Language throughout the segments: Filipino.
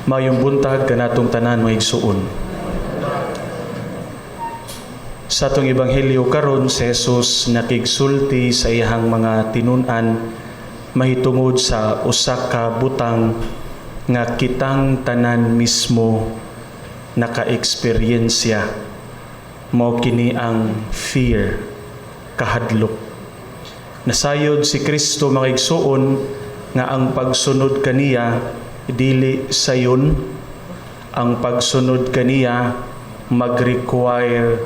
Mayong buntag kanatong tanan mga igsuon. Sa atong ebanghelyo karon si Jesus nakigsulti sa iyang mga tinun-an mahitungod sa usa ka butang nga kitang tanan mismo naka-eksperyensya. Mao kini ang fear, kahadlok. Nasayod si Kristo mga igsuon nga ang pagsunod kaniya dili sayon, ang pagsunod kaniya mag-require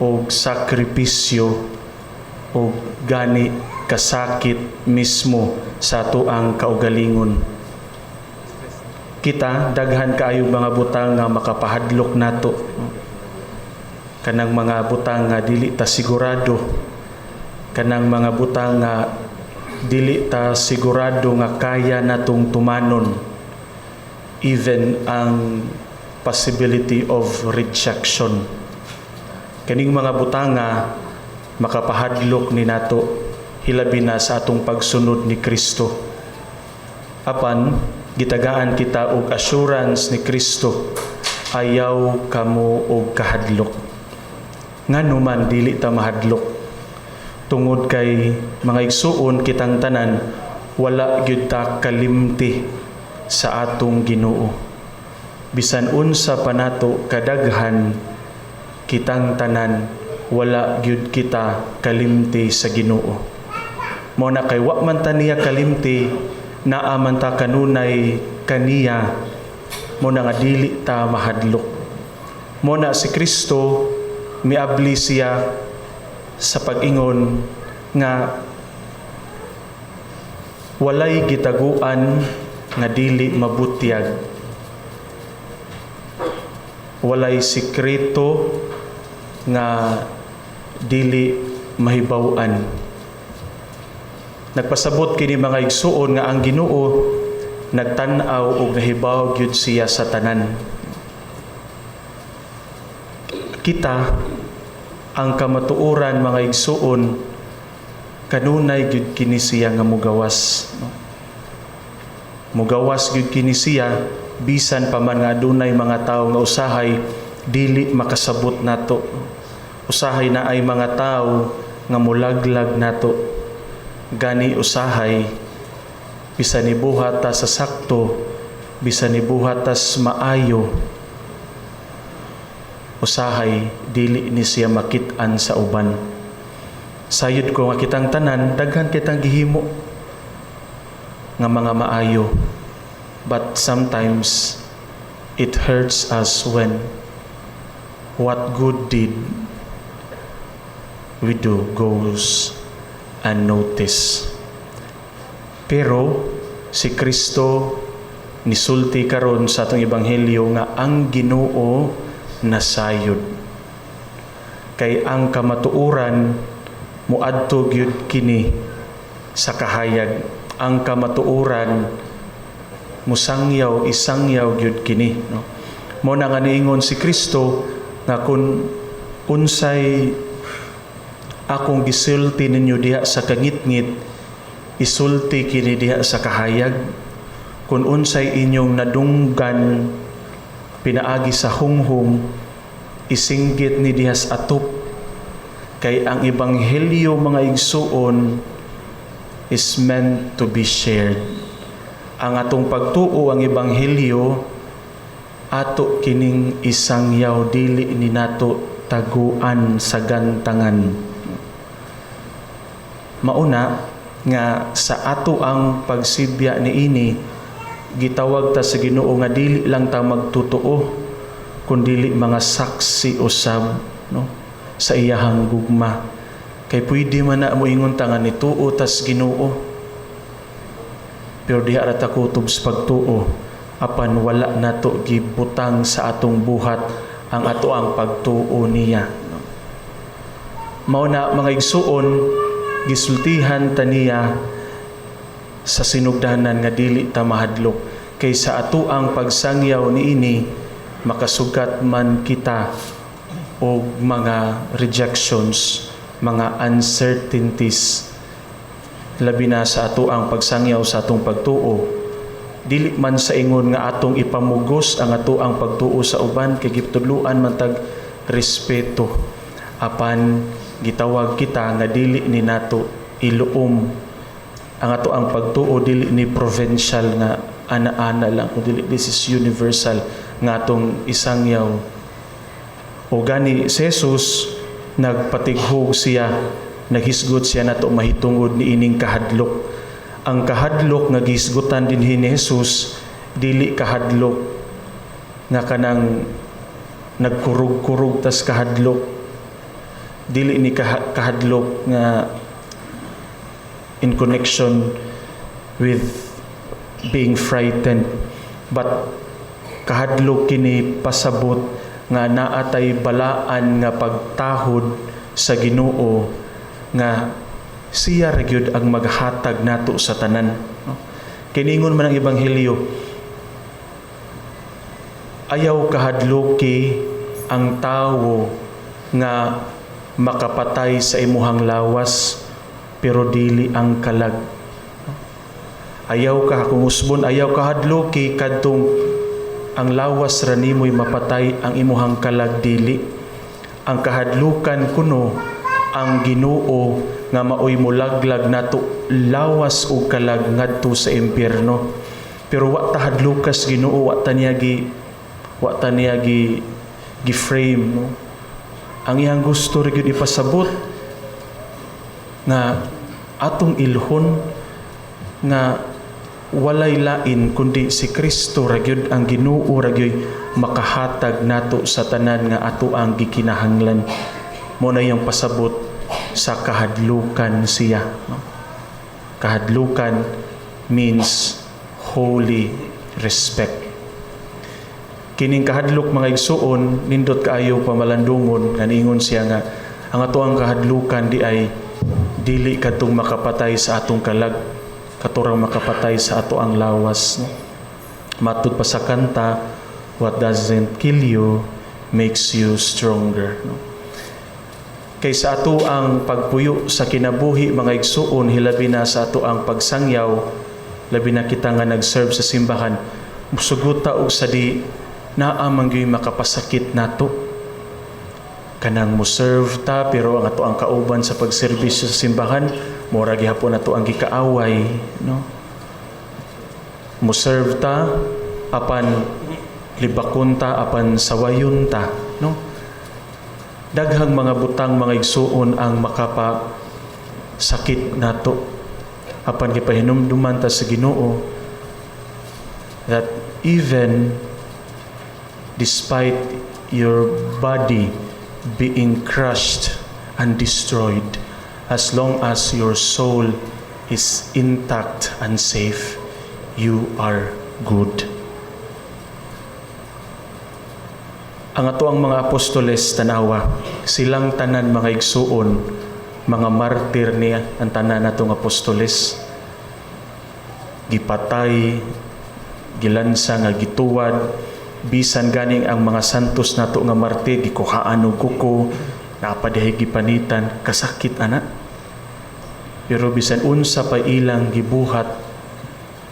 og sakripisyo o gani kasakit mismo sa tuang kaugalingon. Kita daghan kaayo mga butang nga makapahadlok nato, kanang mga butang nga dili ta sigurado, kanang mga butang nga dili ta sigurado nga kaya natong tumanon, even ang possibility of rejection. Kaning mga butang nga makapahadlok ni nato hilabi na sa atong pagsunod ni Kristo. Apan gitagaan kita og assurance ni Kristo, ayaw kamo og kahadlok. Ngano man dili ta mahadlok? Tungod kay mga igsuon kitang tanan, wala gyud ta kalimti sa atong Ginoo. Bisan unsa pa nato kadaghan kitang tanan, wala gyud kita kalimti sa Ginoo. Mao na kay wa man ta niya kalimti, naa man ta kanunay kaniya, mao na nga dili ta mahadlok. Mao na si Kristo miabli siya sa pag-ingon nga walay gitaguan nga dili mabutyag, walay sikreto nga dili mahibaw-an. Nagpasabot kini mga igsuon nga ang Ginoo nagtan-aw og nahibaw gyud siya sa tanan. Kita ang kamatuoran mga igsuon, kanunay gyud kini siya nga mugawas. Mugawas gyud kini siya bisan pa man nga adunay mga tawo nga usahay dili makasabot nato. Usahay na ay mga tawo nga mulaglag nato. Gani usahay bisan ni buhat ta sa sakto, bisan ni buhat ta maayo, usahay dili ni siya makit-an sa uban. Sayod ko nga kitang tanan, daghan kitang gihimo nga mga maayo, but sometimes it hurts us when what good did we do goes unnoticed. Pero si Kristo nisulti karon sa atong ebanghelyo nga ang Ginoo nasayod. Kay ang kamatuoran muadto gyud kini sa kahayag. Ang kamatuoran musangyaw isangyaw gyud kini, no? Mo na nga niingon si Kristo nga kun unsay akong gisulti ninyo diha sa kangitngit, isulti kini diha sa kahayag. Kung unsay inyong nadunggan pinaagi sa hunghong, isinggit ni diha sa atop. Kay ang ebanghelyo mga igsuon is meant to be shared. Ang atong pagtuo ang ebanghelyo ato kining isangyaw, dili ni nato taguan sa gantangan. Mauna nga sa ato ang pagsibya niini, gitawag ta sa Ginoo nga dili lang ta magtutuo, kundi mga saksi usab, no, sa iyahang gugma. Kay pwede man na moingon ta nga nituo tas Ginoo, pero diha ra ta kutob sa pagtuo, apan wala nato gibutang sa atong buhat ang ato ang pagtuo niya. Mao na mga igsuon, gisultihan taniya sa sinugdanan nga dili ta mahadlok, kay sa ato ang pagsangyaw niini makasugat man kita og mga rejections, mga uncertainties, labi na sa ato ang pagsangyaw sa atong pagtuo. dili man sa ingon nga atong ipamugos ang ato ang pagtuo sa uban kay gitudluan man tag respeto, apan gitawag kita nga dili ni nato iluom ang ato ang pagtuo, dili ni provincial nga ana-ana lang, dili this is universal nga atong isangyaw. O gani si Jesus nagpatighog siya, naghisgot siya nato mahitungod ni ining kahadlok. Ang kahadlok nga gihisgutan dinhi ni Jesus dili kahadlok nga kanang nagkurug-kurug tas kahadlok, dili ni kahadlok nga in connection with being frightened, but kahadlok kini pasabot nga naatay balaan nga pagtahod sa Ginoo nga siya ra gyud ang maghatag nato sa tanan. Kiningon man ang ebanghelyo, ayaw kahadloki ang tawo nga makapatay sa imuhang lawas pero dili ang kalag. Ayaw ka kung usbon, ayaw kahadloki kadtong ang lawas ra nimoy mapatay ang imuhang kalag, dili. Ang kahadlukan kuno ang Ginoo nga maoy mulaglag nato lawas o kalag ngadto sa impyerno. Pero wa ta hadlukas Ginoo, wa ta niya gi-frame, no? Ang iyang gusto ra gyud ipasabot nga atong ilhon nga walay lain kundi si Kristo ra gyud ang Ginoo ra gyud makahatag nato sa tanan nga ato ang gikinahanglan. Mo na yung pasabot sa kahadlukan siya, no? Kahadlukan means holy respect. Kining kahadlok mga igsuon nindot kaayo pamalandungon nga niingon siya nga ang ato ang kahadlukan di ay dili kadtong makapatay sa atong kalag, katurang makapatay sa ato ang lawas, no? Matud pa sa kanta, what doesn't kill you makes you stronger, no? Kay sa ato ang pagpuyo sa kinabuhi mga igsuon, hilabi na sa ato ang pagsangyaw, labi na kita nga nag-serve sa simbahan, musuguta og sa di naamang gyud makapasakit nato. Kanang mo-serve ta pero ang ato ang kauban sa pagserbisyo sa simbahan mura gihapon nato ang gikaaway, no? Mo-serve ta apan libakon ta, apan sawayon ta, no? Daghang mga butang mga igsuon ang makapasakit nato, apan gipahinumduman ta sa Ginoo that even despite your body being crushed and destroyed, as long as your soul is intact and safe, you are good. Ang ato ang mga apostoles tanawa, silang tanan mga igsuon, mga martir niya ang tanan natong apostoles. Gipatay, gilansa nga gituwad, bisan ganing ang mga santos nato nga martir gikuhaan og kuko, napadihay gipanitan, kasakit ana. Pero bisan unsa pa ilang gibuhat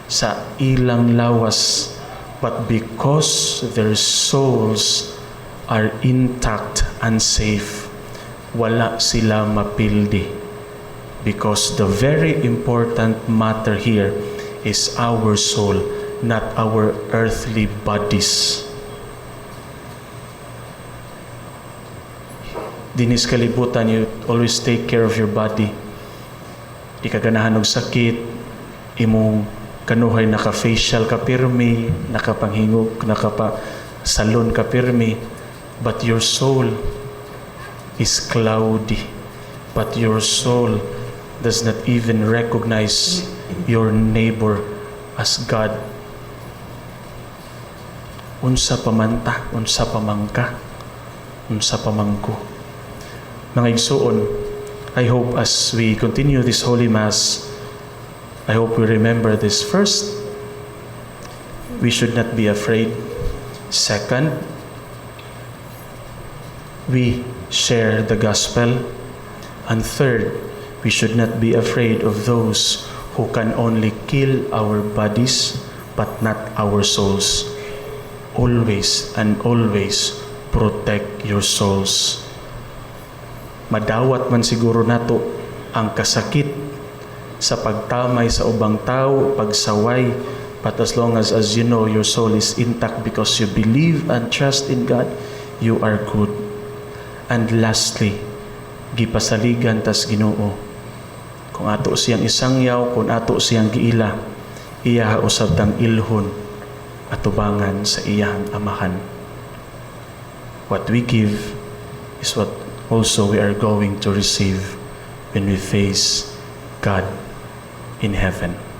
sa ilang lawas, but because their souls are intact and safe, wala sila mapildi. Because the very important matter here is our soul, not our earthly bodies. Dinis kalibutan, you always take care of your body. Di ka ganahan og sakit, imong kanuhay naka-facial ka pirmi, nakapanghingog, nakapasalon ka pirmi, but your soul is cloudy. But your soul does not even recognize your neighbor as God. Unsa pamanta, unsa pamangka, unsa pamangko. Mga igsuon, I hope as we continue this Holy Mass, I hope we remember this. First, we should not be afraid. Second, we share the gospel. And third, we should not be afraid of those who can only kill our bodies but not our souls. Always and always protect your souls. Madawat man siguro nato ang kasakit sa pagtamay sa ubang tao, pagsaway, but as long as you know your soul is intact because you believe and trust in God, you are good. And lastly, gipasaligan tas Ginoo. Kung ato siyang isangyaw, kung ato siyang giila, iya usab tang ilhon atubangan sa iyang amahan. What we give is what also we are going to receive when we face God in heaven.